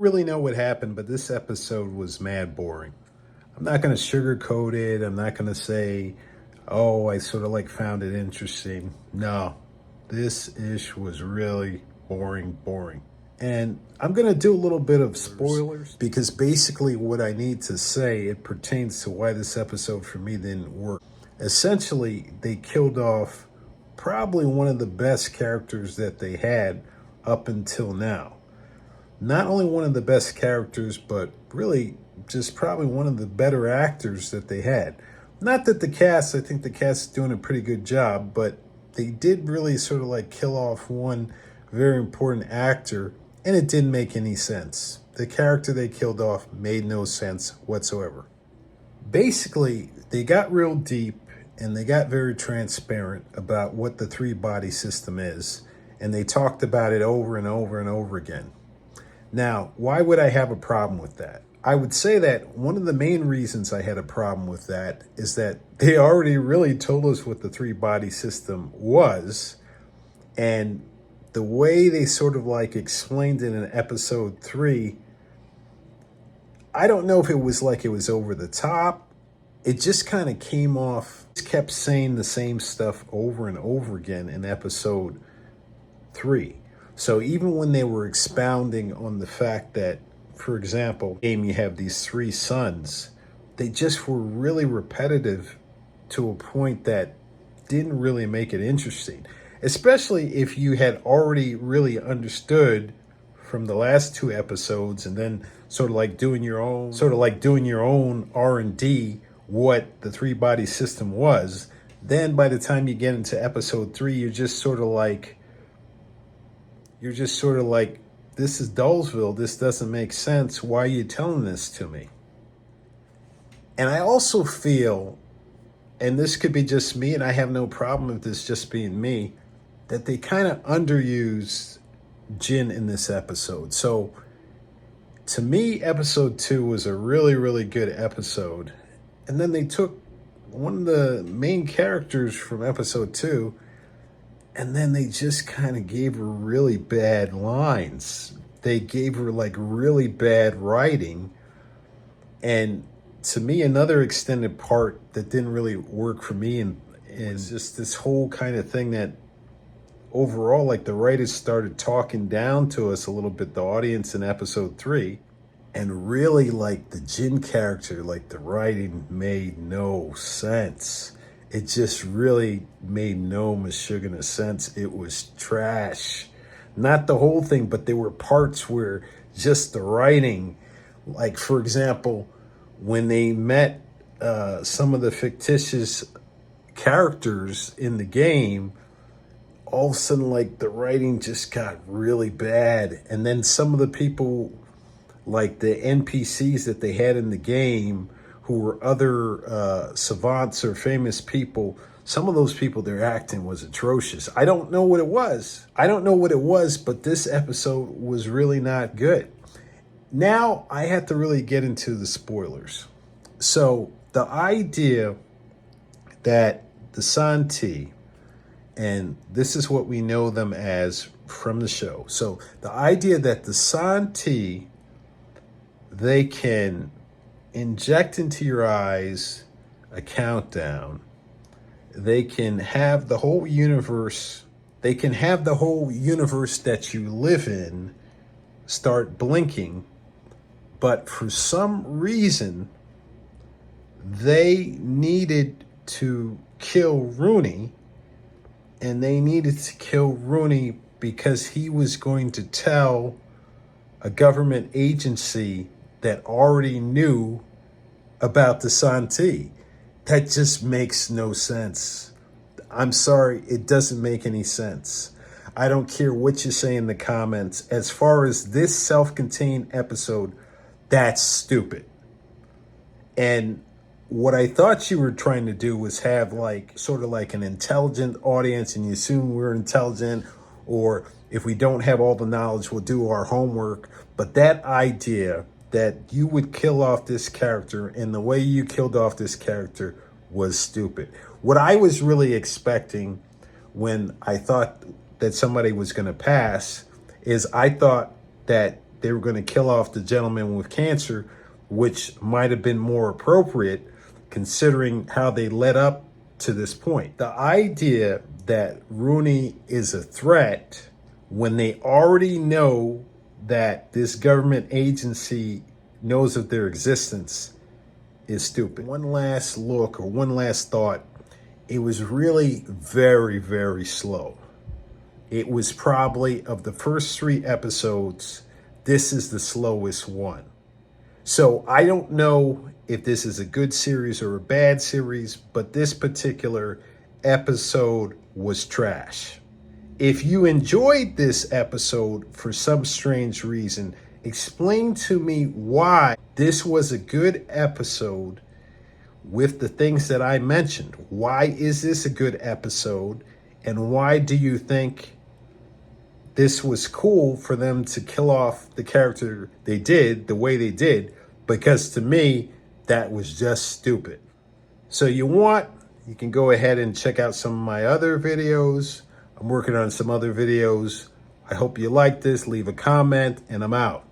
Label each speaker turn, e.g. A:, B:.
A: Really know what happened, but this episode was mad boring. I'm not going to sugarcoat it. I'm not going to say, oh, I sort of like found it interesting. No, this ish was really boring. And I'm going to do a little bit of spoilers because basically what I need to say, it pertains to why this episode for me didn't work. Essentially, they killed off probably one of the best characters that they had up until now. Not only one of the best characters, but really just probably one of the better actors that they had. Not that I think the cast is doing a pretty good job, but they did really sort of like kill off one very important actor, and it didn't make any sense. The character they killed off made no sense whatsoever. Basically, they got real deep and they got very transparent about what the three body system is, and they talked about it over and over and over again. Now, why would I have a problem with that? I would say that one of the main reasons I had a problem with that is that they already really told us what the three body system was. And the way they sort of like explained it in episode 3, I don't know if it was like it was over the top. It just kind of came off, just kept saying the same stuff over and over again in episode 3. So even when they were expounding on the fact that, for example, you have these 3 sons, they just were really repetitive to a point that didn't really make it interesting. Especially if you had already really understood from the last 2 episodes and then sort of like doing your own R&D what the 3 body system was. Then by the time you get into episode 3, you're just sort of like, this is Dullsville. This doesn't make sense. Why are you telling this to me? And I also feel, and this could be just me, and I have no problem with this just being me, that they kind of underused Jin in this episode. So to me, episode 2 was a really, really good episode. And then they took one of the main characters from episode 2, and then they just kind of gave her really bad lines. They gave her like really bad writing. And to me, another extended part that didn't really work for me and just this whole kind of thing that overall, like the writers started talking down to us a little bit, the audience in episode 3. And really like the Jin character, like the writing made no sense. It just really made no mashugana sense. It was trash. Not the whole thing, but there were parts where just the writing, like for example, when they met some of the fictitious characters in the game, all of a sudden like the writing just got really bad. And then some of the people, like the NPCs that they had in the game, who were other savants or famous people, some of those people, their acting was atrocious. I don't know what it was, but this episode was really not good. Now I have to really get into the spoilers. So the idea that the Santi, and this is what we know them as from the show. So the idea that the Santi, they can inject into your eyes a countdown. They can have the whole universe. They can have the whole universe that you live in start blinking. But for some reason, they needed to kill Rooney. And they needed to kill Rooney because he was going to tell a government agency that already knew about the Santi. That just makes no sense. I'm sorry, it doesn't make any sense. I don't care what you say in the comments. As far as this self-contained episode, that's stupid. And what I thought you were trying to do was have like sort of like an intelligent audience, and you assume we're intelligent, or if we don't have all the knowledge, we'll do our homework. But that idea that you would kill off this character and the way you killed off this character was stupid. What I was really expecting when I thought that somebody was going to pass is I thought that they were going to kill off the gentleman with cancer, which might have been more appropriate considering how they led up to this point. The idea that Rooney is a threat when they already know that this government agency knows of their existence is stupid. One last look or one last thought. It was really very, very slow. It was probably, of the first 3 episodes, this is the slowest one. So I don't know if this is a good series or a bad series, but this particular episode was trash. If you enjoyed this episode for some strange reason, explain to me why this was a good episode with the things that I mentioned. Why is this a good episode? And why do you think this was cool for them to kill off the character they did the way they did? Because to me, that was just stupid. So you can go ahead and check out some of my other videos. I'm working on some other videos. I hope you like this. Leave a comment, and I'm out.